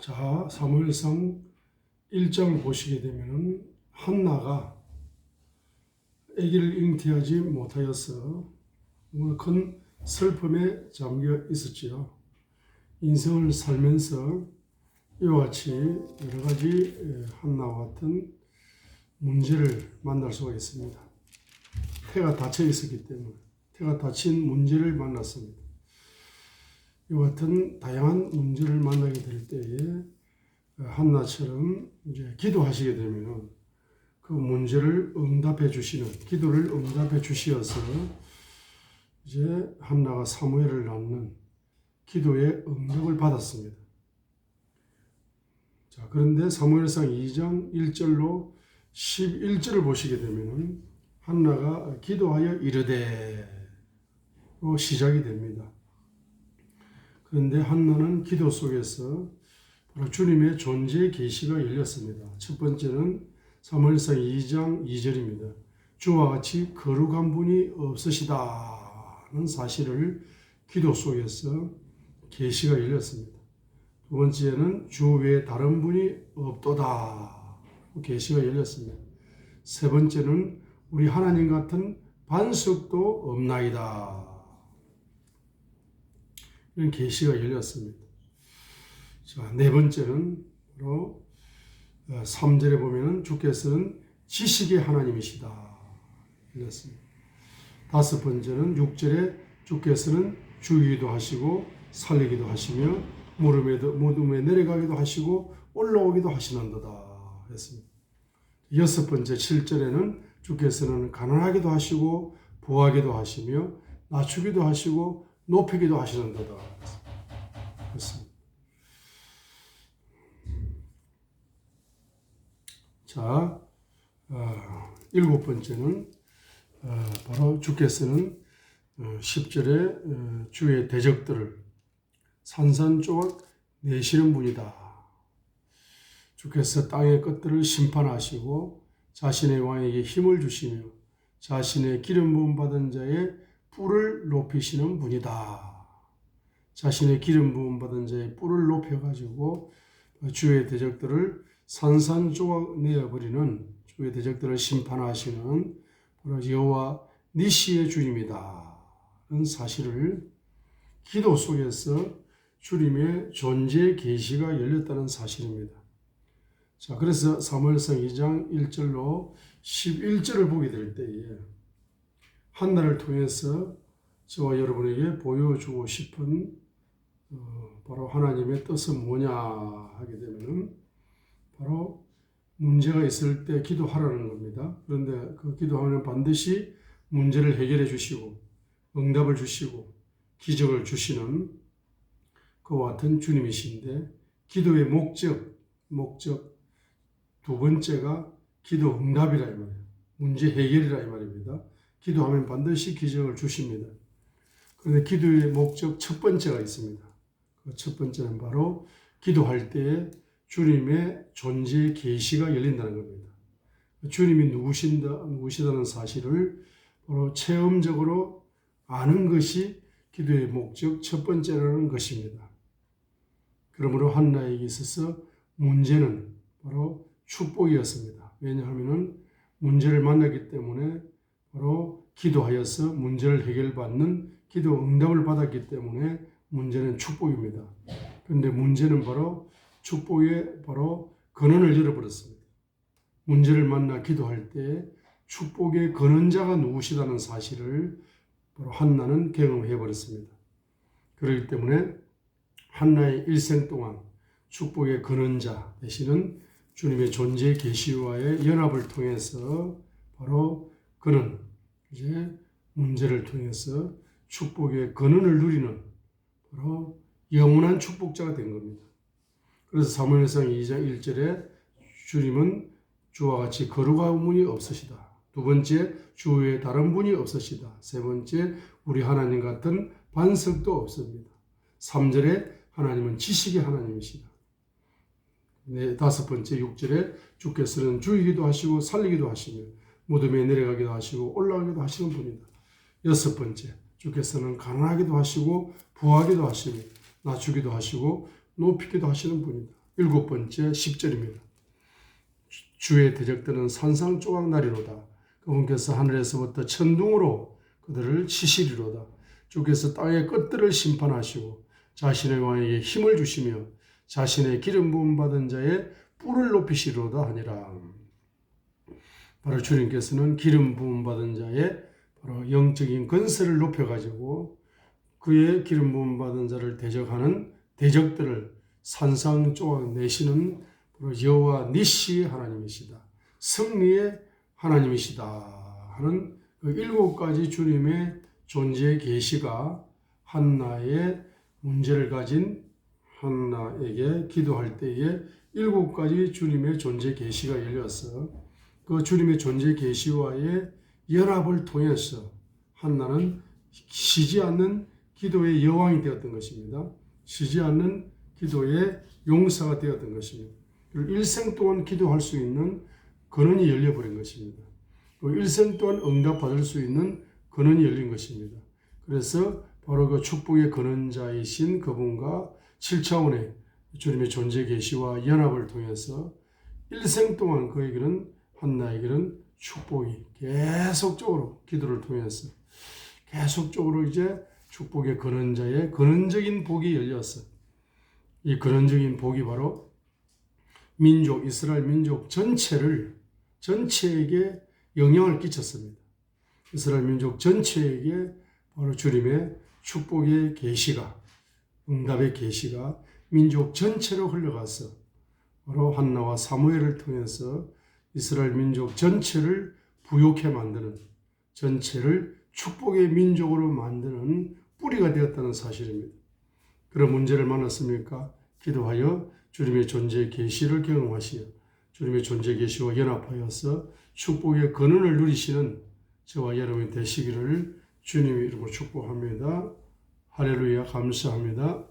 자, 사무엘상 1장을 보시게 되면은 한나가 아기를 잉태하지 못하여서 정말 큰 슬픔에 잠겨 있었지요. 인생을 살면서 이와 같이 여러 가지 한나와 같은 문제를 만날 수가 있습니다. 태가 닫혀 있었기 때문에 태가 닫힌 문제를 만났습니다. 이와 같은 다양한 문제를 만나게 될 때에 한나처럼 이제 기도하시게 되면 그 문제를 응답해 주시는, 기도를 응답해 주시어서 이제 한나가 사무엘을 낳는 기도의 응답을 받았습니다. 자, 그런데 사무엘상 2장 1절로 11절을 보시게 되면 한나가 기도하여 이르되 로 시작이 됩니다. 그런데 한나는 기도 속에서 바로 주님의 존재의 계시가 열렸습니다. 첫 번째는 사무엘상 2장 2절입니다. 주와 같이 거룩한 분이 없으시다는 사실을 기도 속에서 계시가 열렸습니다. 두 번째는 주 외에 다른 분이 없도다 계시가 열렸습니다. 세 번째는 우리 하나님 같은 반석도 없나이다. 이런 계시가 열렸습니다. 자, 네 번째는 바로 3절에 보면은 주께서는 지식의 하나님이시다. 열렸습니다. 다섯 번째는 6절에 주께서는 죽이기도 하시고 살리기도 하시며 무덤에 내려가기도 하시고 올라오기도 하시는도다 했습니다. 여섯 번째 7절에는 주께서는 가난하기도 하시고 부하기도 하시며 낮추기도 하시고 높이기도 하시는도다 했습니다. 자, 일곱 번째는 바로 주께서는 10절에 주의 대적들을 산산조각 내시는 분이다. 주께서 땅의 끝들을 심판하시고 자신의 왕에게 힘을 주시며 자신의 기름 부음 받은 자의 뿔을 높이시는 분이다. 자신의 기름 부음 받은 자의 뿔을 높여가지고 주의 대적들을 산산조각 내어버리는, 주의 대적들을 심판하시는 바로 여호와 니시의 주님이다. 는 사실을 기도 속에서 주님의 존재의 계시가 열렸다는 사실입니다. 자, 그래서 사무엘상 2장 1절로 11절을 보게 될 때에 한나를 통해서 저와 여러분에게 보여주고 싶은 바로 하나님의 뜻은 뭐냐 하게 되면 바로 문제가 있을 때 기도하라는 겁니다. 그런데 그 기도하면 반드시 문제를 해결해 주시고 응답을 주시고 기적을 주시는 그와 같은 주님이신데, 기도의 목적 두 번째가 기도 응답이라 이 말이에요. 문제 해결이라 이 말입니다. 기도하면 반드시 기적을 주십니다. 그런데 기도의 목적 첫 번째가 있습니다. 그 첫 번째는 바로 기도할 때에 주님의 존재의 계시가 열린다는 겁니다. 주님이 누구시다는 사실을 바로 체험적으로 아는 것이 기도의 목적 첫 번째라는 것입니다. 그러므로 한나에게 있어서 문제는 바로 축복이었습니다. 왜냐하면 문제를 만났기 때문에 바로 기도하여서 문제를 해결받는 기도 응답을 받았기 때문에 문제는 축복입니다. 그런데 문제는 바로 축복의 바로 근원을 열어버렸습니다. 문제를 만나 기도할 때 축복의 근원자가 누구시다는 사실을 바로 한나는 경험해 버렸습니다. 그렇기 때문에 한나의 일생 동안 축복의 근원자 되시는 주님의 존재 계시와의 연합을 통해서 바로 그는 이제 문제를 통해서 축복의 근원을 누리는 바로 영원한 축복자가 된 겁니다. 그래서 사무엘상 2장 1절에 주님은 주와 같이 거룩한 분이 없으시다. 두 번째, 주 외에 다른 분이 없으시다. 세 번째, 우리 하나님 같은 반석도 없습니다. 3절에 하나님은 지식의 하나님이시다. 네, 다섯 번째 6절에 주께서는 죽이기도 하시고 살리기도 하시며 무덤에 내려가기도 하시고 올라가기도 하시는 분이다. 여섯 번째, 주께서는 가난하기도 하시고 부하기도 하시며 낮추기도 하시고 높이기도 하시는 분이다. 7번째 10절입니다. 주의 대적들은 산상조각나리로다. 그분께서 하늘에서부터 천둥으로 그들을 치시리로다. 주께서 땅의 끝들을 심판하시고 자신의 왕에게 힘을 주시며 자신의 기름 부음 받은 자의 뿔을 높이시리로다 하니라. 바로 주님께서는 기름 부음 받은 자의 바로 영적인 건설을 높여가지고 그의 기름 부음 받은 자를 대적하는 대적들을 산상조각 내시는 여호와 니시 하나님이시다. 승리의 하나님이시다 하는 그 7가지 주님의 존재 계시가 한나의 문제를 가진 한나에게 기도할 때에 7가지 주님의 존재 계시가 열려서 그 주님의 존재 계시와의 연합을 통해서 한나는 쉬지 않는 기도의 여왕이 되었던 것입니다. 쉬지 않는 기도의 용사가 되었던 것입니다. 그리고 일생 동안 기도할 수 있는 근원이 열려버린 것입니다. 그리고 일생 동안 응답받을 수 있는 근원이 열린 것입니다. 그래서 바로 그 축복의 근원자이신 그분과 7차원의 주님의 존재 계시와 연합을 통해서 일생 동안 그에게는 한나에게는 축복이 계속적으로 기도를 통해서 계속적으로 이제 축복의 근원자의 근원적인 복이 열렸어. 이 근원적인 복이 바로 민족, 이스라엘 민족 전체에게 영향을 끼쳤습니다. 이스라엘 민족 전체에게 바로 주님의 축복의 계시가, 응답의 계시가 민족 전체로 흘러가서 바로 한나와 사무엘을 통해서 이스라엘 민족 전체를 부욕해 만드는, 전체를 축복의 민족으로 만드는 뿌리가 되었다는 사실입니다. 그런 문제를 만났습니까? 기도하여 주님의 존재 계시를 경험하시어 주님의 존재 계시와 연합하여서 축복의 근원을 누리시는 저와 여러분이 되시기를 주님의 이름으로 축복합니다. 할렐루야, 감사합니다.